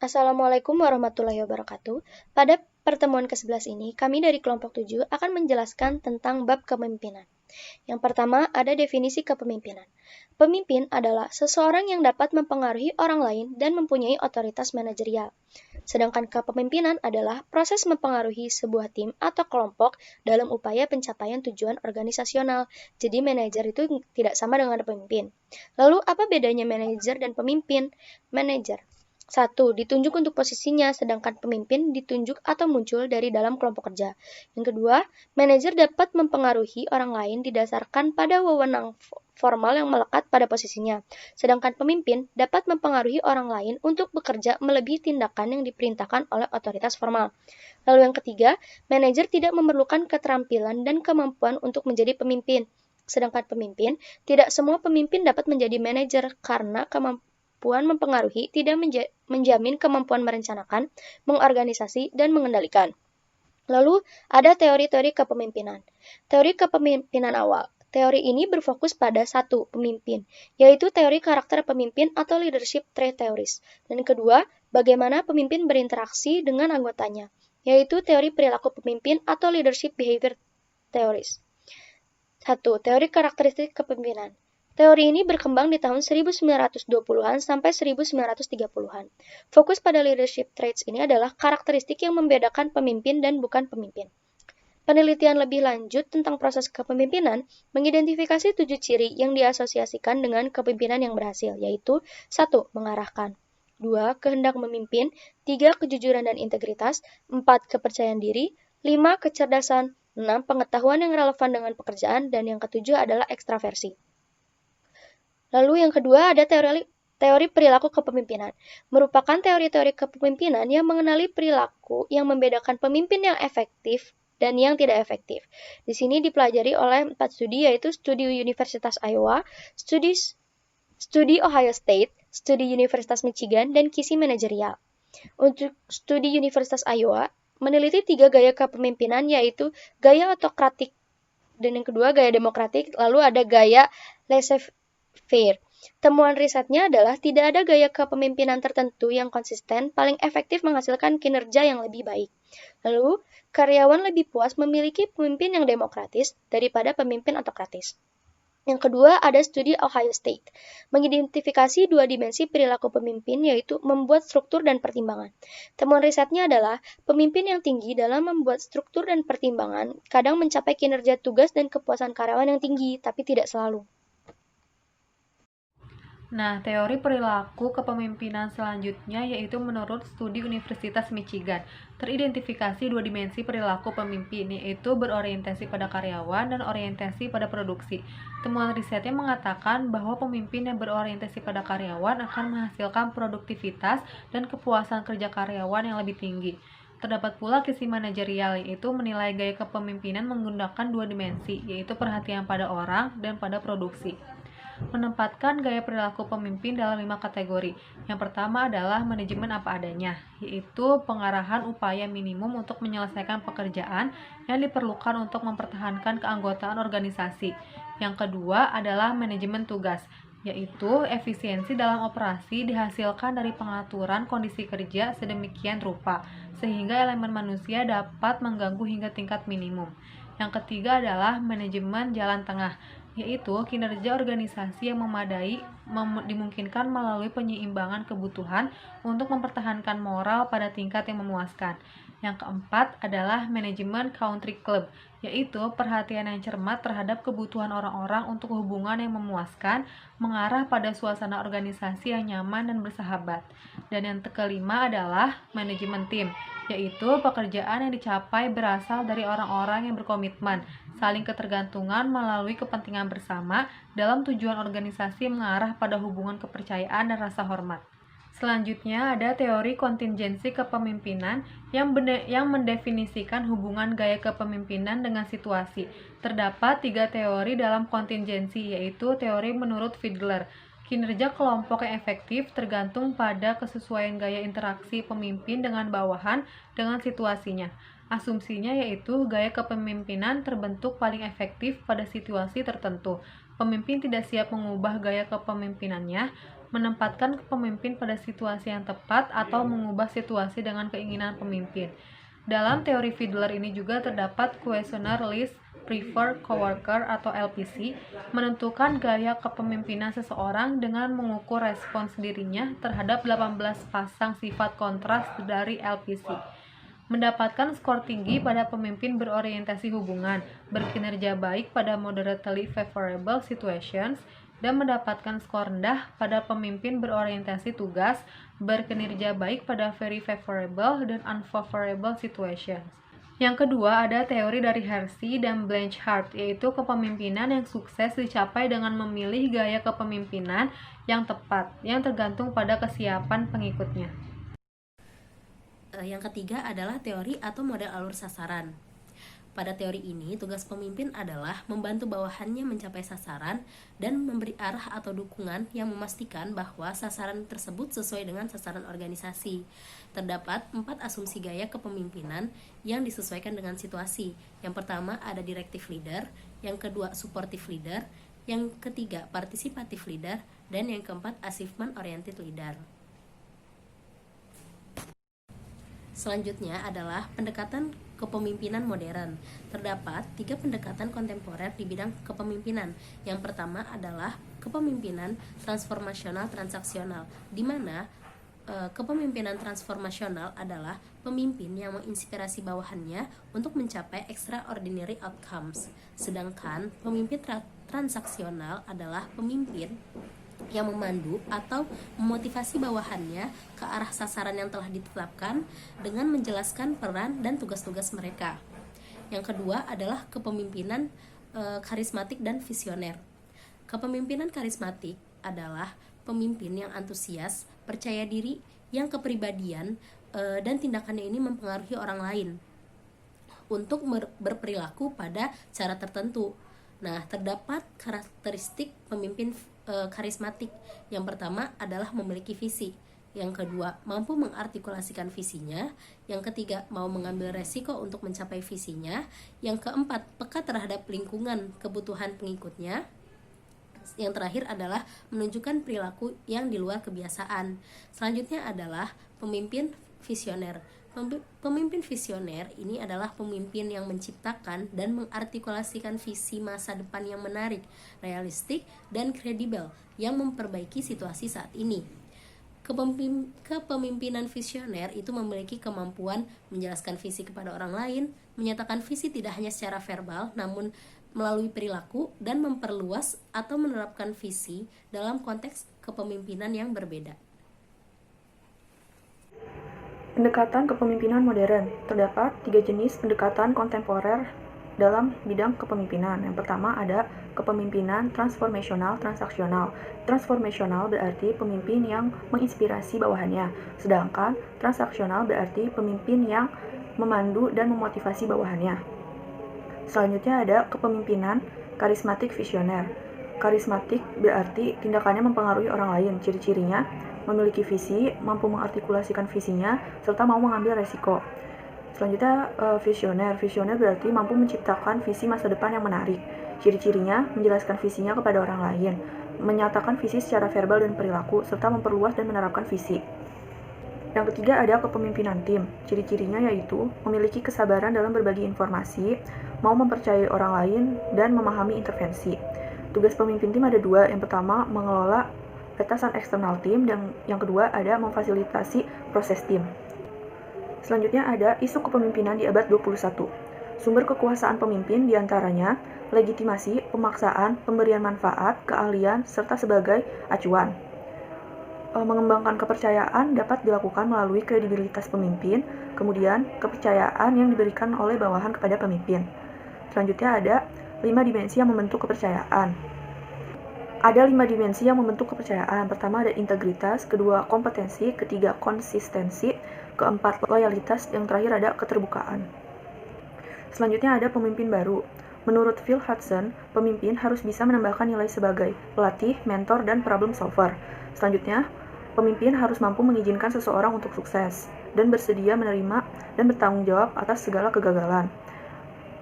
Assalamualaikum warahmatullahi wabarakatuh. Pada pertemuan ke-11 ini, kami dari kelompok 7 akan menjelaskan tentang bab kepemimpinan. Yang pertama, ada definisi kepemimpinan. Pemimpin adalah seseorang yang dapat mempengaruhi orang lain dan mempunyai otoritas manajerial. Sedangkan kepemimpinan adalah proses mempengaruhi sebuah tim atau kelompok dalam upaya pencapaian tujuan organisasional. Jadi manajer itu tidak sama dengan pemimpin. Lalu apa bedanya manajer dan pemimpin? Manajer 1. Ditunjuk untuk posisinya, sedangkan pemimpin ditunjuk atau muncul dari dalam kelompok kerja. Yang kedua, manajer dapat mempengaruhi orang lain didasarkan pada wewenang formal yang melekat pada posisinya, sedangkan pemimpin dapat mempengaruhi orang lain untuk bekerja melebihi tindakan yang diperintahkan oleh otoritas formal. Lalu yang ketiga, manajer tidak memerlukan keterampilan dan kemampuan untuk menjadi pemimpin, sedangkan pemimpin, tidak semua pemimpin dapat menjadi manajer karena kemampuan mempengaruhi tidak menjamin kemampuan merencanakan, mengorganisasi, dan mengendalikan. Lalu, ada teori-teori kepemimpinan. Teori kepemimpinan awal. Teori ini berfokus pada satu, pemimpin, yaitu teori karakter pemimpin atau leadership trait theories. Dan kedua, bagaimana pemimpin berinteraksi dengan anggotanya, yaitu teori perilaku pemimpin atau leadership behavior theories. 1. Teori karakteristik kepemimpinan. Teori ini berkembang di tahun 1920-an sampai 1930-an. Fokus pada leadership traits ini adalah karakteristik yang membedakan pemimpin dan bukan pemimpin. Penelitian lebih lanjut tentang proses kepemimpinan mengidentifikasi 7 ciri yang diasosiasikan dengan kepemimpinan yang berhasil, yaitu 1. Mengarahkan, 2. Kehendak memimpin, 3. Kejujuran dan integritas, 4. Kepercayaan diri, 5. Kecerdasan, 6. Pengetahuan yang relevan dengan pekerjaan, dan yang ketujuh adalah ekstraversi. Lalu yang kedua ada teori perilaku kepemimpinan. Merupakan teori-teori kepemimpinan yang mengenali perilaku yang membedakan pemimpin yang efektif dan yang tidak efektif. Di sini dipelajari oleh 4 studi, yaitu studi Universitas Iowa, studi Ohio State, studi Universitas Michigan, dan kisi manajerial. Untuk studi Universitas Iowa, meneliti 3 gaya kepemimpinan, yaitu gaya autokratik, dan yang kedua gaya demokratik, lalu ada gaya laissez-faire. Temuan risetnya adalah tidak ada gaya kepemimpinan tertentu yang konsisten paling efektif menghasilkan kinerja yang lebih baik. Lalu, karyawan lebih puas memiliki pemimpin yang demokratis daripada pemimpin autokratis. Yang kedua ada studi Ohio State, mengidentifikasi 2 dimensi perilaku pemimpin, yaitu membuat struktur dan pertimbangan. Temuan risetnya adalah pemimpin yang tinggi dalam membuat struktur dan pertimbangan kadang mencapai kinerja tugas dan kepuasan karyawan yang tinggi, tapi tidak selalu. Nah, teori perilaku kepemimpinan selanjutnya yaitu menurut studi Universitas Michigan. Teridentifikasi 2 dimensi perilaku pemimpin, yaitu berorientasi pada karyawan dan orientasi pada produksi. Temuan risetnya mengatakan bahwa pemimpin yang berorientasi pada karyawan akan menghasilkan produktivitas dan kepuasan kerja karyawan yang lebih tinggi. Terdapat pula kisi manajerial, yaitu menilai gaya kepemimpinan menggunakan 2 dimensi, yaitu perhatian pada orang dan pada produksi. Menempatkan gaya perilaku pemimpin dalam 5 kategori. Yang pertama adalah manajemen apa adanya, yaitu pengarahan upaya minimum untuk menyelesaikan pekerjaan yang diperlukan untuk mempertahankan keanggotaan organisasi. Yang kedua adalah manajemen tugas, yaitu efisiensi dalam operasi dihasilkan dari pengaturan kondisi kerja sedemikian rupa, sehingga elemen manusia dapat mengganggu hingga tingkat minimum. Yang ketiga adalah manajemen jalan tengah, yaitu kinerja organisasi yang memadai dimungkinkan melalui penyeimbangan kebutuhan untuk mempertahankan moral pada tingkat yang memuaskan. Yang keempat adalah manajemen country club, yaitu perhatian yang cermat terhadap kebutuhan orang-orang untuk hubungan yang memuaskan, mengarah pada suasana organisasi yang nyaman dan bersahabat. Dan yang kelima adalah manajemen tim, yaitu pekerjaan yang dicapai berasal dari orang-orang yang berkomitmen, saling ketergantungan melalui kepentingan bersama dalam tujuan organisasi mengarah pada hubungan kepercayaan dan rasa hormat. Selanjutnya ada teori kontingensi kepemimpinan yang mendefinisikan hubungan gaya kepemimpinan dengan situasi. Terdapat 3 teori dalam kontingensi, yaitu teori menurut Fiedler. Kinerja kelompok yang efektif tergantung pada kesesuaian gaya interaksi pemimpin dengan bawahan dengan situasinya. Asumsinya yaitu gaya kepemimpinan terbentuk paling efektif pada situasi tertentu. Pemimpin tidak siap mengubah gaya kepemimpinannya menempatkan pemimpin pada situasi yang tepat atau mengubah situasi dengan keinginan pemimpin. Dalam teori Fiedler ini juga terdapat Questionnaire List Preferred Coworker atau LPC, menentukan gaya kepemimpinan seseorang dengan mengukur respons dirinya terhadap 18 pasang sifat kontras dari LPC. Mendapatkan skor tinggi pada pemimpin berorientasi hubungan, berkinerja baik pada moderately favorable situations, dan mendapatkan skor rendah pada pemimpin berorientasi tugas, berkinerja baik pada very favorable dan unfavorable situations. Yang kedua ada teori dari Hersey dan Blanchard, yaitu kepemimpinan yang sukses dicapai dengan memilih gaya kepemimpinan yang tepat, yang tergantung pada kesiapan pengikutnya. Yang ketiga adalah teori atau model alur sasaran. Pada teori ini, tugas pemimpin adalah membantu bawahannya mencapai sasaran dan memberi arah atau dukungan yang memastikan bahwa sasaran tersebut sesuai dengan sasaran organisasi. Terdapat 4 asumsi gaya kepemimpinan yang disesuaikan dengan situasi. Yang pertama ada directive leader, yang kedua supportive leader, yang ketiga participative leader, dan yang keempat achievement oriented leader. Selanjutnya adalah pendekatan kepemimpinan modern. Terdapat 3 pendekatan kontemporer di bidang kepemimpinan. Yang pertama adalah kepemimpinan transformasional transaksional, di mana kepemimpinan transformasional adalah pemimpin yang menginspirasi bawahannya untuk mencapai extraordinary outcomes. Sedangkan pemimpin transaksional adalah pemimpin yang memandu atau memotivasi bawahannya ke arah sasaran yang telah ditetapkan dengan menjelaskan peran dan tugas-tugas mereka. Yang kedua adalah kepemimpinan karismatik dan visioner. Kepemimpinan karismatik adalah pemimpin yang antusias, percaya diri, yang kepribadian dan tindakannya ini mempengaruhi orang lain untuk berperilaku pada cara tertentu. Nah, terdapat karakteristik pemimpin karismatik. Yang pertama adalah memiliki visi. Yang kedua, mampu mengartikulasikan visinya. Yang ketiga, mau mengambil resiko untuk mencapai visinya. Yang keempat, peka terhadap lingkungan kebutuhan pengikutnya. Yang terakhir adalah menunjukkan perilaku yang di luar kebiasaan. Selanjutnya adalah pemimpin visioner. Pemimpin visioner ini adalah pemimpin yang menciptakan dan mengartikulasikan visi masa depan yang menarik, realistik, dan kredibel yang memperbaiki situasi saat ini. Kepemimpinan visioner itu memiliki kemampuan menjelaskan visi kepada orang lain, menyatakan visi tidak hanya secara verbal, namun melalui perilaku, dan memperluas atau menerapkan visi dalam konteks kepemimpinan yang berbeda. Pendekatan kepemimpinan modern. Terdapat 3 jenis pendekatan kontemporer dalam bidang kepemimpinan. Yang pertama ada kepemimpinan transformasional transaksional. Transformasional berarti pemimpin yang menginspirasi bawahannya, sedangkan transaksional berarti pemimpin yang memandu dan memotivasi bawahannya. Selanjutnya ada kepemimpinan karismatik visioner. Karismatik berarti tindakannya mempengaruhi orang lain. Ciri-cirinya memiliki visi, mampu mengartikulasikan visinya, serta mau mengambil resiko. Selanjutnya visioner. Visioner berarti mampu menciptakan visi masa depan yang menarik. Ciri-cirinya menjelaskan visinya kepada orang lain, menyatakan visi secara verbal dan perilaku, serta memperluas dan menerapkan visi. Yang ketiga ada kepemimpinan tim. Ciri-cirinya yaitu memiliki kesabaran dalam berbagi informasi, mau mempercayai orang lain, dan memahami intervensi. Tugas pemimpin tim ada 2. Yang pertama, mengelola batasan eksternal tim, dan yang kedua ada memfasilitasi proses tim. Selanjutnya ada isu kepemimpinan di abad 21. Sumber kekuasaan pemimpin diantaranya legitimasi, pemaksaan, pemberian manfaat, keahlian, serta sebagai acuan. Mengembangkan kepercayaan dapat dilakukan melalui kredibilitas pemimpin, kemudian kepercayaan yang diberikan oleh bawahan kepada pemimpin. Selanjutnya ada 5 dimensi yang membentuk kepercayaan. Ada 5 dimensi yang membentuk kepercayaan. Pertama ada integritas, kedua kompetensi, ketiga konsistensi, keempat loyalitas, yang terakhir ada keterbukaan. Selanjutnya ada pemimpin baru. Menurut Phil Hudson, pemimpin harus bisa menambahkan nilai sebagai pelatih, mentor, dan problem solver. Selanjutnya, pemimpin harus mampu mengizinkan seseorang untuk sukses dan bersedia menerima dan bertanggung jawab atas segala kegagalan.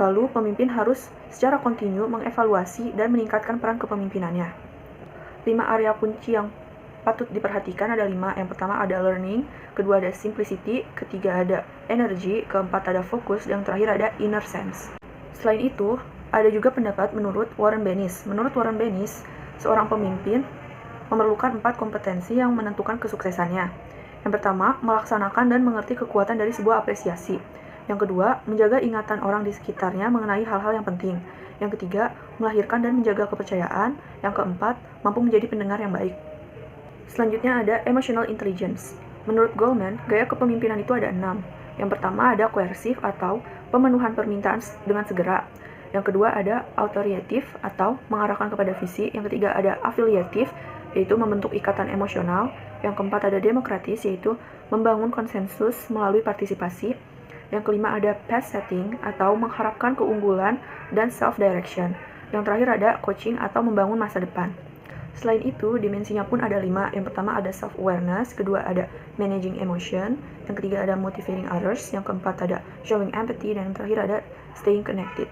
Lalu, pemimpin harus secara kontinu mengevaluasi dan meningkatkan peran kepemimpinannya. 5 area kunci yang patut diperhatikan ada 5. Yang pertama ada learning, kedua ada simplicity, ketiga ada energy, keempat ada focus, dan yang terakhir ada inner sense. Selain itu, ada juga pendapat menurut Warren Bennis. Menurut Warren Bennis, seorang pemimpin memerlukan 4 kompetensi yang menentukan kesuksesannya. Yang pertama, melaksanakan dan mengerti kekuatan dari sebuah apresiasi. Yang kedua, menjaga ingatan orang di sekitarnya mengenai hal-hal yang penting. Yang ketiga, melahirkan dan menjaga kepercayaan. Yang keempat, mampu menjadi pendengar yang baik. Selanjutnya ada emotional intelligence. Menurut Goleman, gaya kepemimpinan itu ada 6. Yang pertama ada coercive atau pemenuhan permintaan dengan segera. Yang kedua ada authoritative atau mengarahkan kepada visi. Yang ketiga ada affiliative, yaitu membentuk ikatan emosional. Yang keempat ada demokratis, yaitu membangun konsensus melalui partisipasi. Yang kelima ada pace setting atau mengharapkan keunggulan dan self-direction. Yang terakhir ada coaching atau membangun masa depan. Selain itu, dimensinya pun ada 5. Yang pertama ada self-awareness, kedua ada managing emotion, yang ketiga ada motivating others, yang keempat ada showing empathy, dan yang terakhir ada staying connected.